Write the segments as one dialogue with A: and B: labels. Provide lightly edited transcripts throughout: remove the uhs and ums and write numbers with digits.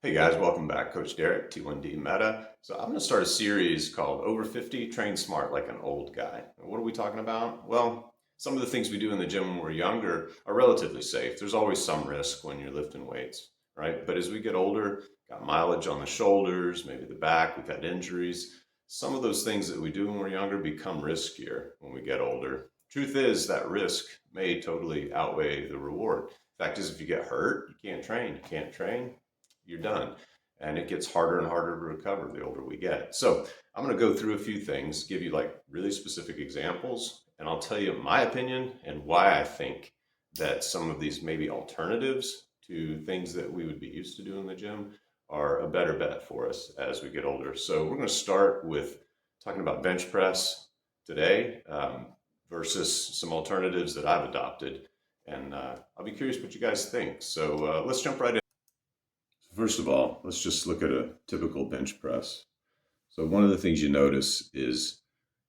A: Hey guys, welcome back. Coach Derek, T1D Meta. So I'm going to start a series called Over 50 Train Smart Like an Old Guy. And what are we talking about? Well, some of the things we do in the gym when we're younger are relatively safe. There's always some risk when you're lifting weights, right? But as we get older, got mileage on the shoulders, maybe the back, we've had injuries. Some of those things that we do when we're younger become riskier when we get older. Truth is that risk may totally outweigh the reward. Fact is, if you get hurt, you can't train, you're done. And it gets harder and harder to recover the older we get. So I'm going to go through a few things, give you like really specific examples, and I'll tell you my opinion and why I think that some of these maybe alternatives to things that we would be used to doing in the gym are a better bet for us as we get older. So we're going to start with talking about bench press today versus some alternatives that I've adopted. And I'll be curious what you guys think. So let's jump right in. First of all, let's just look at a typical bench press. So one of the things you notice is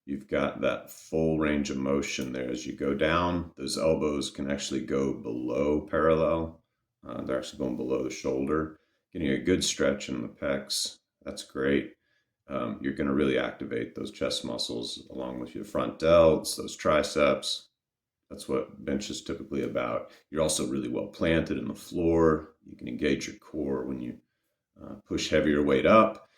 A: you've got that full range of motion there. As you go down, those elbows can actually go below parallel. They're actually going below the shoulder, getting a good stretch in the pecs. That's great. You're going to really activate those chest muscles along with your front delts, those triceps. That's what bench is typically about. You're also really well planted in the floor. You can engage your core when you push heavier weight up.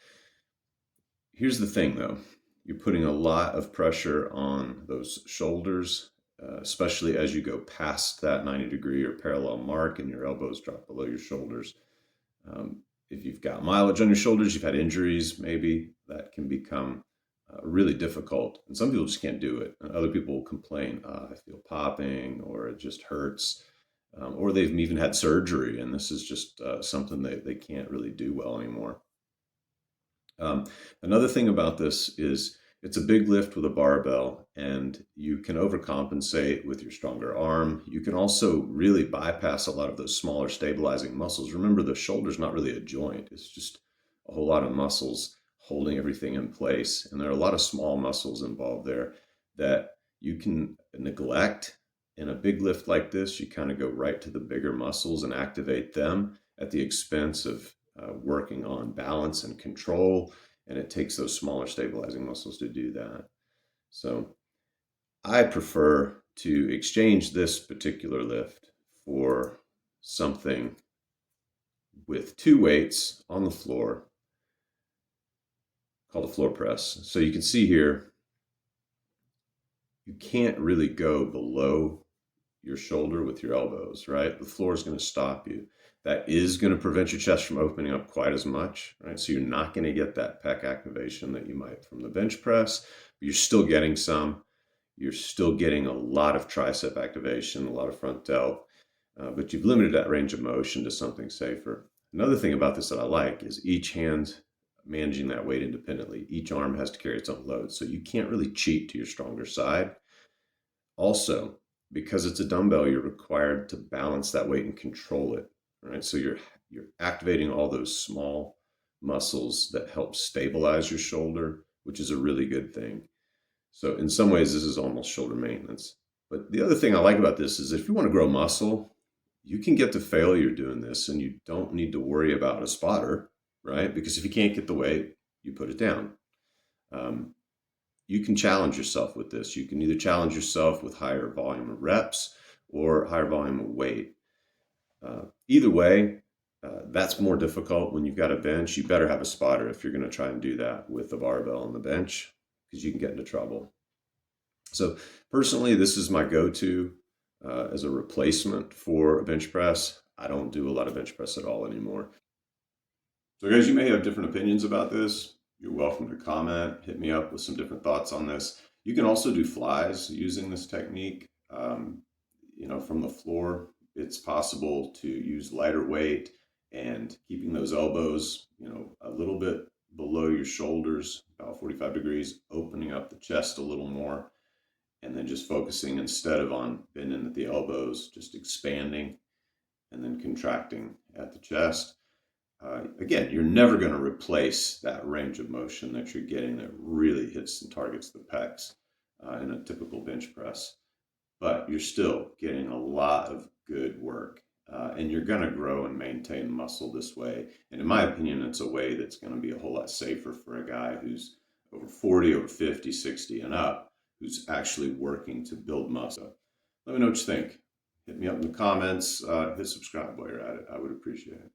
A: Here's the thing though, you're putting a lot of pressure on those shoulders, especially as you go past that 90-degree or parallel mark and your elbows drop below your shoulders. If you've got mileage on your shoulders, you've had injuries, maybe that can become really difficult. And some people just can't do it. And other people will complain, I feel popping, or it just hurts. Or they've even had surgery, and this is just something they can't really do well anymore. Another thing about this is it's a big lift with a barbell, and you can overcompensate with your stronger arm. You can also really bypass a lot of those smaller stabilizing muscles. Remember, the shoulder's not really a joint, it's just a whole lot of muscles holding everything in place. And there are a lot of small muscles involved there that you can neglect. In a big lift like this, you kind of go right to the bigger muscles and activate them at the expense of working on balance and control. And it takes those smaller stabilizing muscles to do that. So I prefer to exchange this particular lift for something with two weights on the floor called a floor press. So you can see here, you can't really go below your shoulder with your elbows, right? The floor is going to stop you. That is going to prevent your chest from opening up quite as much, right? So you're not going to get that pec activation that you might from the bench press, but you're still getting some. You're still getting a lot of tricep activation, a lot of front delt, but you've limited that range of motion to something safer. Another thing about this that I like is each hand managing that weight independently. Each arm has to carry its own load, so you can't really cheat to your stronger side. Also, because it's a dumbbell, you're required to balance that weight and control it, right? So you're activating all those small muscles that help stabilize your shoulder, which is a really good thing. So in some ways, this is almost shoulder maintenance. But the other thing I like about this is if you want to grow muscle, you can get to failure doing this and you don't need to worry about a spotter, right? Because if you can't get the weight, you put it down. Um, you can challenge yourself with this. You can either challenge yourself with higher volume of reps or higher volume of weight. Either way, that's more difficult when you've got a bench. You better have a spotter if you're going to try and do that with the barbell on the bench because you can get into trouble. So personally, this is my go-to as a replacement for a bench press. I don't do a lot of bench press at all anymore. So guys, you may have different opinions about this. You're welcome to comment, hit me up with some different thoughts on this. You can also do flies using this technique. From the floor, it's possible to use lighter weight and keeping those elbows, a little bit below your shoulders, about 45 degrees, opening up the chest a little more, and then just focusing instead of on bending at the elbows, just expanding and then contracting at the chest. Again, you're never going to replace that range of motion that you're getting that really hits and targets the pecs in a typical bench press, but you're still getting a lot of good work and you're going to grow and maintain muscle this way. And in my opinion, it's a way that's going to be a whole lot safer for a guy who's over 40, over 50, 60 and up, who's actually working to build muscle. Let me know what you think. Hit me up in the comments. Hit subscribe while you're at it. I would appreciate it.